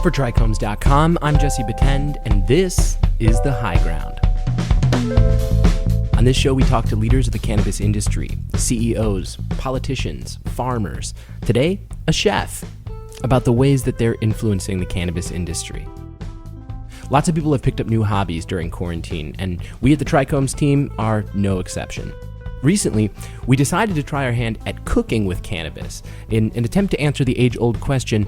For TRICHOMES.com, I'm Jesse Batend, and this is The High Ground. On this show, we talk to leaders of the cannabis industry, CEOs, politicians, farmers. Today, a chef, about the ways that they're influencing the cannabis industry. Lots of people have picked up new hobbies during quarantine, and we at the TRICHOMES team are no exception. Recently, we decided to try our hand at cooking with cannabis in an attempt to answer the age-old question,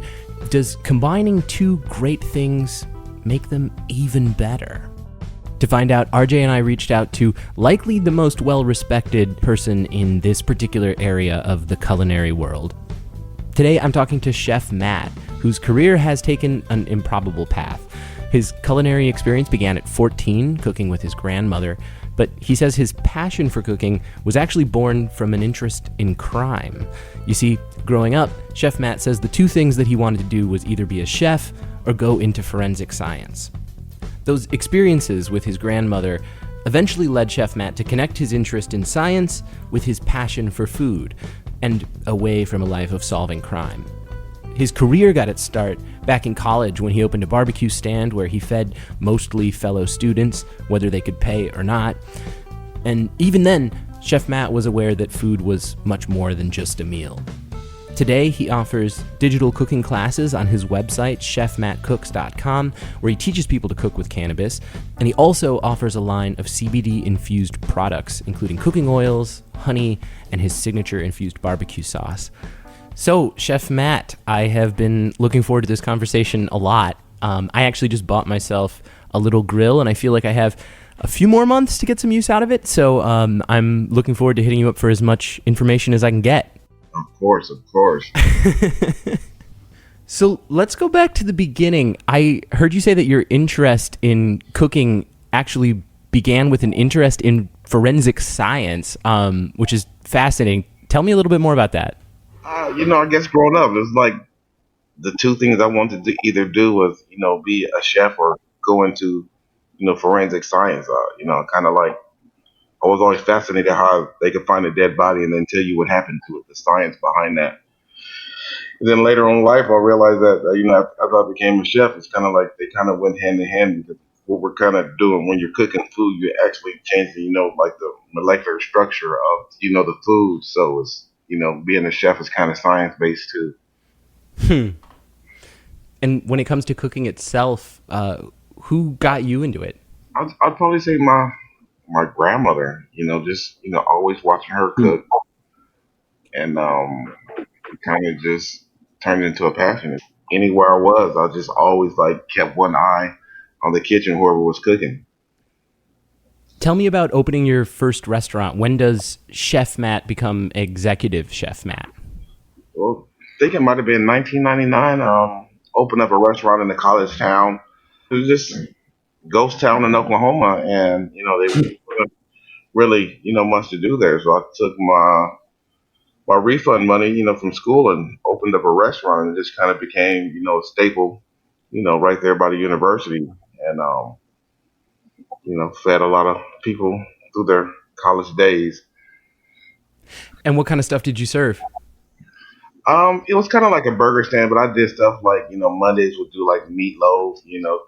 does combining two great things make them even better? To find out, RJ and I reached out to likely the most well-respected person in this particular area of the culinary world. Today, I'm talking to Chef Matt, whose career has taken an improbable path. His culinary experience began at 14, cooking with his grandmother, but he says his passion for cooking was actually born from an interest in crime. You see, growing up, Chef Matt says the two things that he wanted to do was either be a chef or go into forensic science. Those experiences with his grandmother eventually led Chef Matt to connect his interest in science with his passion for food, and away from a life of solving crime. His career got its start back in college when he opened a barbecue stand where he fed mostly fellow students, whether they could pay or not. And even then, Chef Matt was aware that food was much more than just a meal. Today, he offers digital cooking classes on his website, chefmattcooks.com, where he teaches people to cook with cannabis, and he also offers a line of CBD-infused products, including cooking oils, honey, and his signature infused barbecue sauce. So, Chef Matt, I have been looking forward to this conversation a lot. I actually just bought myself a little grill, and I feel like I have a few more months to get some use out of it, so I'm looking forward to hitting you up for as much information as I can get. Of course. So let's go back to the beginning. I heard you say that your interest in cooking actually began with an interest in forensic science, which is fascinating. Tell me a little bit more about that. I guess growing up, it was like the two things I wanted to either do was, be a chef or go into, forensic science. Kind of like I was always fascinated how they could find a dead body and then tell you what happened to it, the science behind that. And then later on in life, I realized that, as I became a chef, it's kind of like they kind of went hand in hand because what we're kind of doing when you're cooking food, you're actually changing, like the molecular structure of, the food. So it's, being a chef is kind of science-based too. And when it comes to cooking itself, who got you into it? I'd probably say my grandmother, always watching her cook. And it kind of just turned into a passion. Anywhere I was, I just always kept one eye on the kitchen, whoever was cooking. Tell me about opening your first restaurant. When does Chef Matt become Executive Chef Matt? Well, I think it might have been 1999. Opened up a restaurant in a college town. It was just ghost town in Oklahoma, and they wasn't really much to do there. So I took my refund money from school and opened up a restaurant, and it just kind of became a staple right there by the university, and fed a lot of people through their college days. And what kind of stuff did you serve? It was kind of like a burger stand, but I did stuff like, Mondays would do like meatloaf,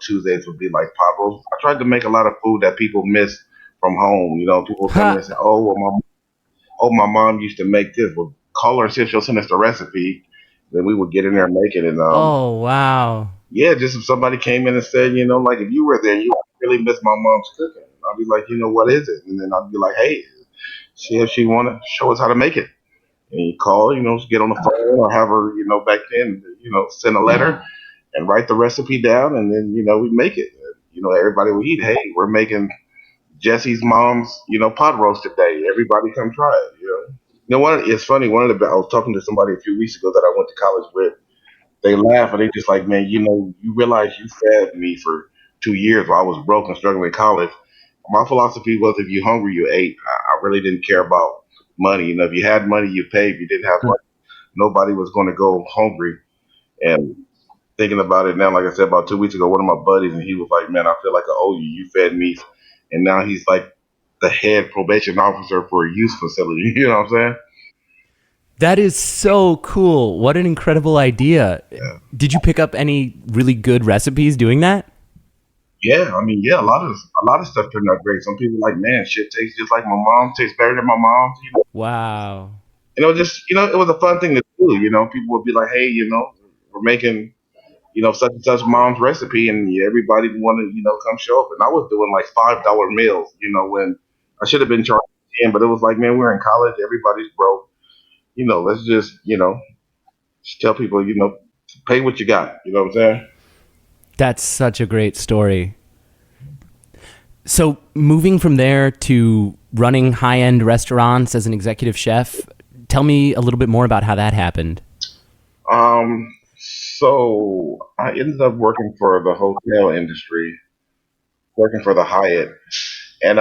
Tuesdays would be like pot roast. I tried to make a lot of food that people miss from home. People come in and say, my mom used to make this. Well, call her and see if she'll send us the recipe. Then we would get in there and make it. And oh, wow. Yeah, just if somebody came in and said, if you were there, you really miss my mom's cooking. I'd be like, what is it? And then I'd be like, hey, see if she want to show us how to make it. And you call, get on the phone or have her, back then, send a letter and write the recipe down. And then, we make it. Everybody would eat. Hey, we're making Jesse's mom's, pot roast today. Everybody come try it, It's funny. I was talking to somebody a few weeks ago that I went to college with. They laugh and they just like, man, you realize you fed me for 2 years while I was broke and struggling in college. My philosophy was if you're hungry, you ate. I really didn't care about money. If you had money, you paid. If you didn't have money, nobody was going to go hungry. And thinking about it now, like I said, about 2 weeks ago, one of my buddies, and he was like, man, I feel like I owe you. You fed me. And now he's like the head probation officer for a youth facility. You know what I'm saying? That is so cool. What an incredible idea. Yeah. Did you pick up any really good recipes doing that? Yeah, I mean, yeah, a lot of stuff turned out great. Some people like, man, shit tastes just like my mom, tastes better than my mom's. Wow. Just it was a fun thing to do. People would be like, hey, we're making such and such mom's recipe, and everybody wanted come show up. And I was doing like $5 meals. When I should have been charging 10, but it was like, man, we're in college, everybody's broke. Let's just tell people, pay what you got. You know what I'm saying? That's such a great story. So moving from there to running high-end restaurants as an executive chef, tell me a little bit more about how that happened. So I ended up working for the hotel industry, working for the Hyatt, and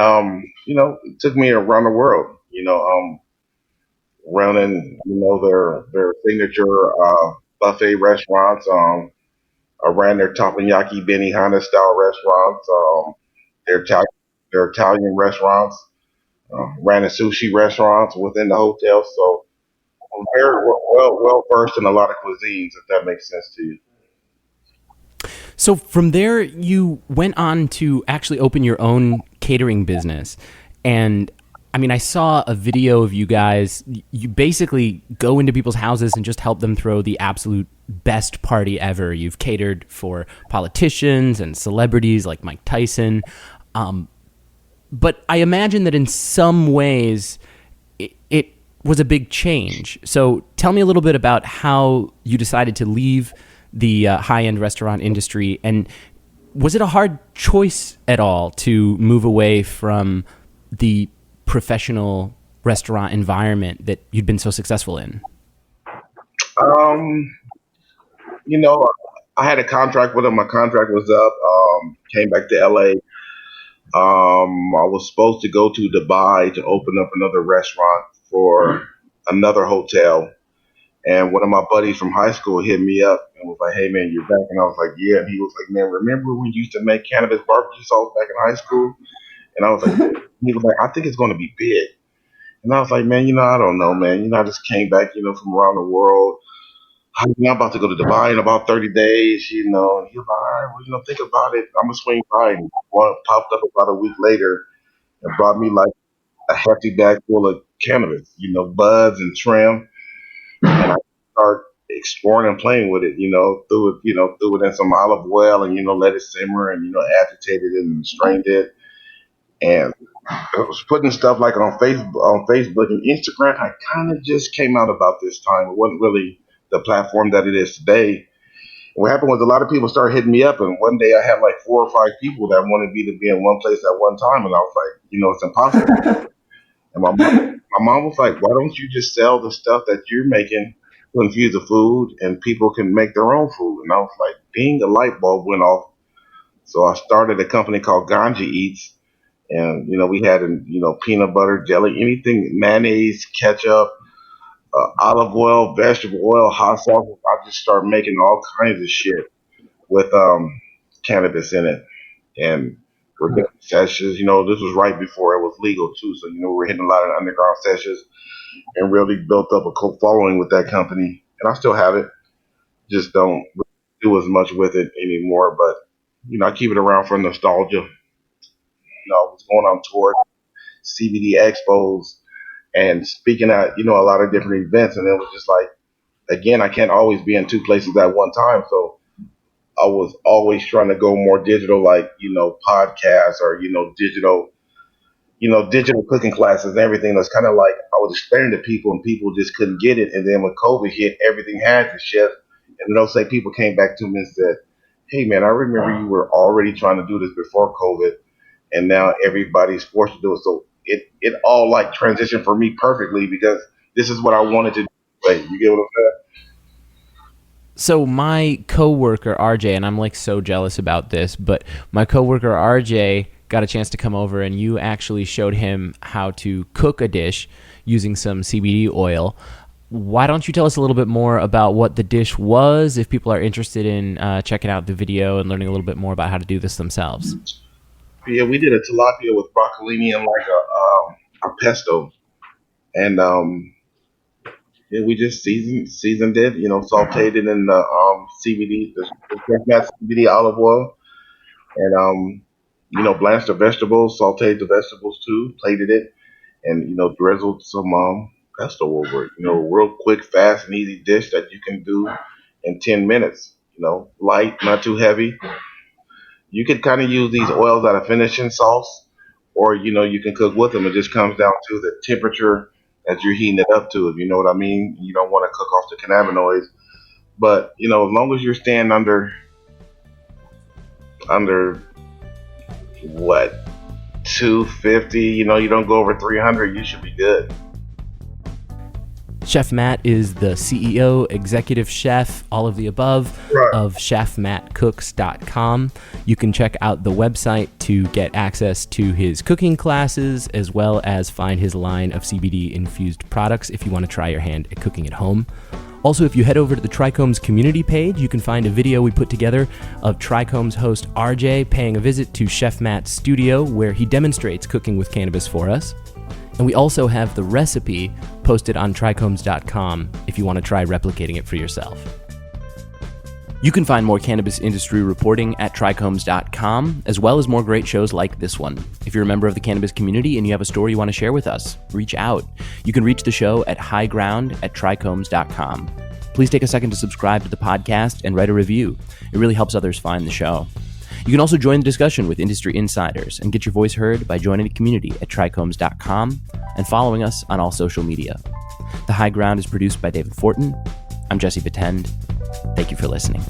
it took me around the world. Running their signature buffet restaurants. I ran their teppanyaki Benihana style restaurants. Their Italian their Italian restaurants. Ran the sushi restaurants within the hotel. So I'm very well versed in a lot of cuisines, if that makes sense to you. So from there, you went on to actually open your own catering business. And I mean, I saw a video of you guys. You basically go into people's houses and just help them throw the absolute best party ever. You've catered for politicians and celebrities like Mike Tyson. But I imagine that in some ways it was a big change. So tell me a little bit about how you decided to leave the high-end restaurant industry, and was it a hard choice at all to move away from the professional restaurant environment that you'd been so successful in? Um, you know, I had a contract with them. My contract was up. Came back to LA. I was supposed to go to Dubai to open up another restaurant for another hotel. And one of my buddies from high school hit me up and was like, "Hey man, you're back." And I was like, "Yeah." And he was like, "Man, remember when you used to make cannabis barbecue sauce back in high school?" And I was like, he was like, "I think it's going to be big." And I was like, "Man, I don't know, man. I just came back, from around the world. I'm about to go to Dubai in about 30 days, And he was like, "All right, well, think about it. I'm going to swing by." And one popped up about a week later and brought me like a hefty bag full of cannabis, buds and trim. And I started exploring and playing with it, threw it in some olive oil and, let it simmer and, agitated it and strained it. And I was putting stuff like on Facebook and Instagram. I kind of just came out about this time. It wasn't really the platform that it is today. What happened was a lot of people started hitting me up, and one day I had like 4 or 5 people that wanted me to be in one place at one time, and I was like, it's impossible. And my mom was like, "Why don't you just sell the stuff that you're making to infuse the food, and people can make their own food?" And I was like, ding, a light bulb went off. So I started a company called Ganja Eats, and we had peanut butter, jelly, anything, mayonnaise, ketchup, olive oil, vegetable oil, hot sauce. I just started making all kinds of shit with cannabis in it, and we're getting sessions. This was right before it was legal too, so we're hitting a lot of underground sessions and really built up a cult following with that company. And I still have it, just don't do as much with it anymore. But I keep it around for nostalgia. I was going on tour, CBD expos, and speaking at a lot of different events, and it was just like, again, I can't always be in two places at one time, so I was always trying to go more digital, like podcasts or digital cooking classes and everything. That's kind of like I was explaining to people, and people just couldn't get it. And then when COVID hit, everything had to shift. And they'll say people came back to me and said, "Hey man, I remember you were already trying to do this before COVID, and now everybody's forced to do it." So it all like transitioned for me perfectly because this is what I wanted to do. Like, you get what I'm saying? So my coworker RJ, and I'm like so jealous about this, but my coworker RJ got a chance to come over, and you actually showed him how to cook a dish using some CBD oil. Why don't you tell us a little bit more about what the dish was, if people are interested in checking out the video and learning a little bit more about how to do this themselves? Yeah, we did a tilapia with broccolini and like a pesto, and Yeah, we just seasoned it, sauteed it in the CBD, the fresh mat CBD olive oil, and blanched the vegetables, sauteed the vegetables too, plated it, and drizzled some pesto over it. Real quick, fast, and easy dish that you can do in 10 minutes. Light, not too heavy. You could kind of use these oils as a finishing sauce, or you can cook with them. It just comes down to the temperature that you're heating it up to. If you know what I mean. You don't want to cook off the cannabinoids, but as long as you're staying under what 250, you don't go over 300, you should be good. Chef Matt is the CEO, executive chef, all of the above, Right. of chefmattcooks.com. You can check out the website to get access to his cooking classes, as well as find his line of CBD infused products if you want to try your hand at cooking at home. Also, if you head over to the TRICHOMES community page, you can find a video we put together of TRICHOMES host RJ paying a visit to Chef Matt's studio, where he demonstrates cooking with cannabis for us. And we also have the recipe posted on trichomes.com if you want to try replicating it for yourself. You can find more cannabis industry reporting at trichomes.com, as well as more great shows like this one. If you're a member of the cannabis community and you have a story you want to share with us, reach out. You can reach the show at highground at trichomes.com. Please take a second to subscribe to the podcast and write a review. It really helps others find the show. You can also join the discussion with industry insiders and get your voice heard by joining the community at trichomes.com and following us on all social media. The High Ground is produced by David Fortin. I'm Jesse Batend. Thank you for listening.